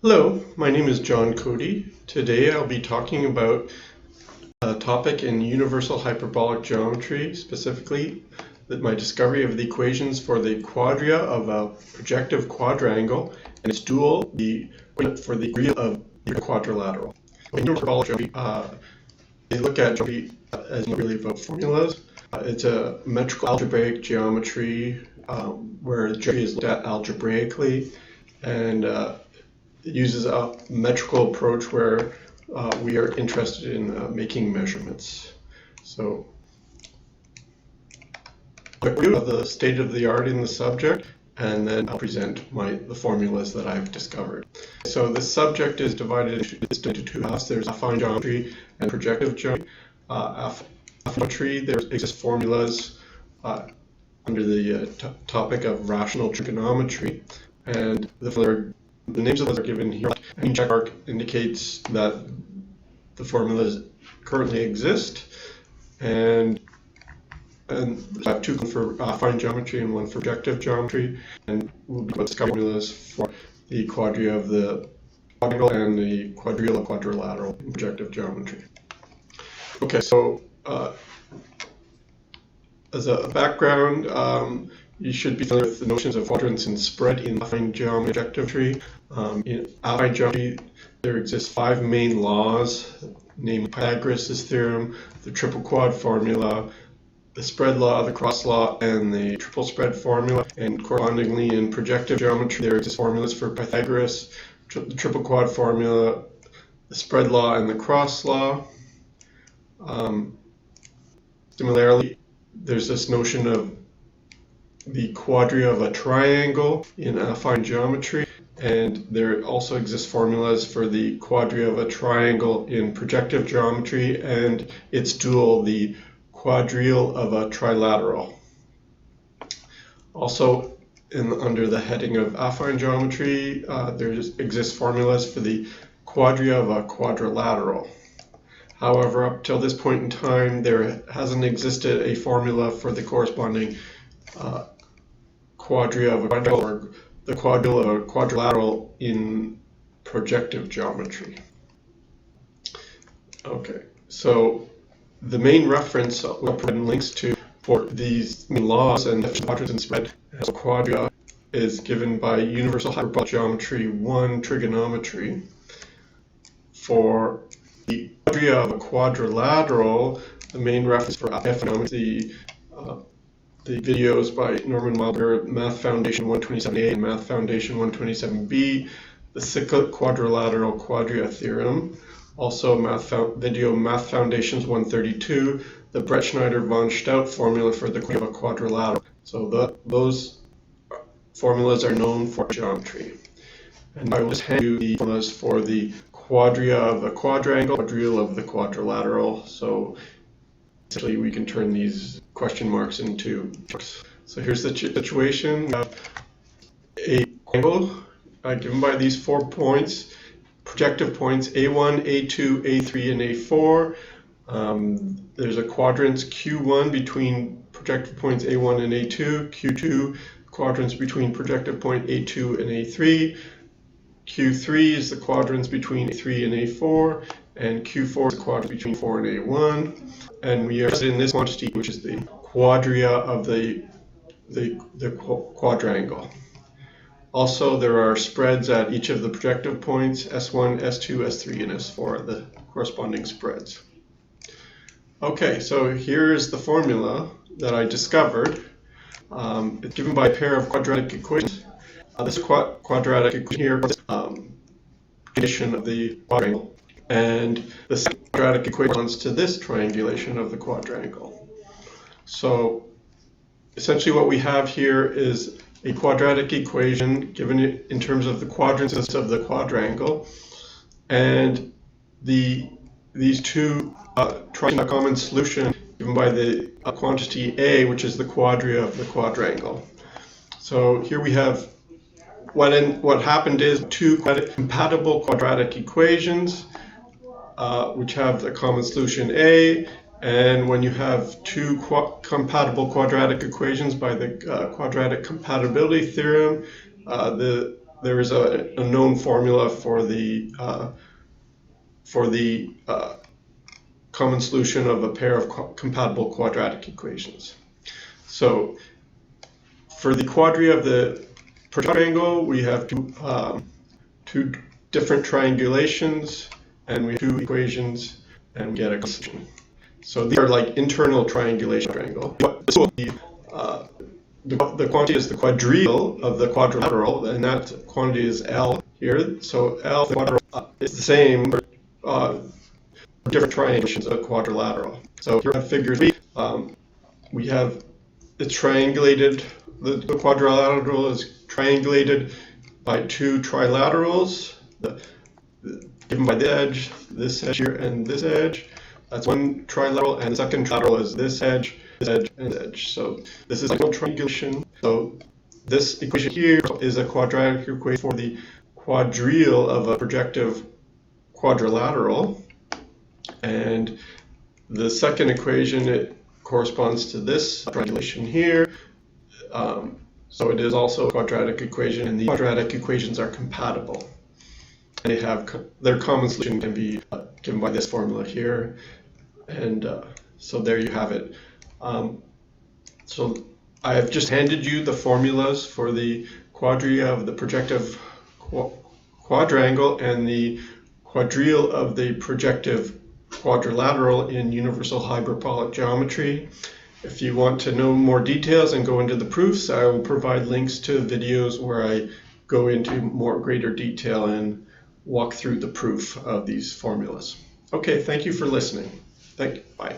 Hello, my name is John Cody. Today I'll be talking about a topic in universal hyperbolic geometry, specifically my discovery of the equations for the quadria of a projective quadrangle and its dual for the degree of the quadrilateral. In universal hyperbolic geometry, they look at geometry as really about formulas. It's a metrical algebraic geometry where geometry is looked at algebraically, and it uses a metrical approach where we are interested in making measurements. So, I'll review of the state of the art in the subject, and then I'll present the formulas that I've discovered. So this subject is divided into two halves. There's affine geometry and projective geometry. Affine geometry, there exist formulas under the topic of rational trigonometry, and the names of those are given here. Any check mark indicates that the formulas currently exist, and I have two for affine geometry and one for projective geometry, and we'll be discussing formulas for the quadria of the quadrangle and the quadrille of quadrilateral in projective geometry. Okay, so as a background, you should be familiar with the notions of quadrants and spread in affine geometry. In affine geometry, there exist five main laws, namely Pythagoras' theorem, the triple quad formula, the spread law, the cross law, and the triple spread formula. And correspondingly, in projective geometry, there exist formulas for Pythagoras, the triple quad formula, the spread law, and the cross law. Similarly, there's this notion of the quadria of a triangle in affine geometry, and there also exist formulas for the quadria of a triangle in projective geometry and its dual, the quadrille of a trilateral. Also, under the heading of affine geometry, there exist formulas for the quadria of a quadrilateral. However, up till this point in time, there hasn't existed a formula for the corresponding quadria of a quadrilateral, or the quadrille of a quadrilateral in projective geometry. Okay, so the main reference we'll provide links to for these main laws and quadrants and spread as a quadria is given by Universal Hyperbolic Geometry 1 Trigonometry. For the quadria of a quadrilateral, the main reference for economics, the videos by Norman Wilder, Math Foundation 127A and Math Foundation 127B, the cyclic quadrilateral Quadrea Theorem, also video Math Foundations 132, the Brett-Schneider-von Staudt formula for the quadria of a quadrilateral. So those formulas are known for geometry. And I will just hand you the formulas for the quadria of the quadrangle, quadrille of the quadrilateral. So essentially, we can turn these question marks into marks. So here's the situation. We have a quadrangle given by these 4 points, projective points A1, A2, A3, and A4. There's a quadrant Q1 between projective points A1 and A2, Q2 quadrants between projective point A2 and A3, Q3 is the quadrants between A3 and A4, and Q4 is the quadrant between 4 and A1. And we are interested in this quantity, which is the quadria of the quadrangle. Also, there are spreads at each of the projective points, S1, S2, S3, and S4, the corresponding spreads. Okay, so here is the formula that I discovered. It's given by a pair of quadratic equations. This quadratic equation here is condition of the quadrangle, and the second quadratic equation corresponds to this triangulation of the quadrangle. So essentially what we have here is a quadratic equation given in terms of the quadrants of the quadrangle, and these two try a common solution given by the quantity A, which is the quadria of the quadrangle. So here we have what happened is two compatible quadratic equations which have the common solution A, and when you have two compatible quadratic equations by the quadratic compatibility theorem, the there is a known formula for the common solution of a pair of compatible quadratic equations. So for the quadria of the triangle, we have two different triangulations, and we have two equations, and we get a solution. So these are like internal triangulation triangle. The quantity is the quadrial of the quadrilateral, and that quantity is L here. So L the quadrilateral is the same for different triangulations of quadrilateral. So here we have figure 3. We have it's triangulated. The quadrilateral is triangulated by two trilaterals given by this edge here, and this edge. That's one trilateral, and the second trilateral is this edge, and this edge. So this is like a triangulation. So this equation here is a quadratic equation for the quadrial of a projective quadrilateral, and the second equation, it corresponds to this triangulation here. So it is also a quadratic equation, and the quadratic equations are compatible. And they have their common solution can be given by this formula here, and so there you have it. So I have just handed you the formulas for the quadria of the projective quadrangle and the quadrial of the projective quadrilateral in Universal Hyperbolic Geometry. If you want to know more details and go into the proofs, I will provide links to videos where I go into more greater detail and walk through the proof of these formulas. Okay, thank you for listening. Bye.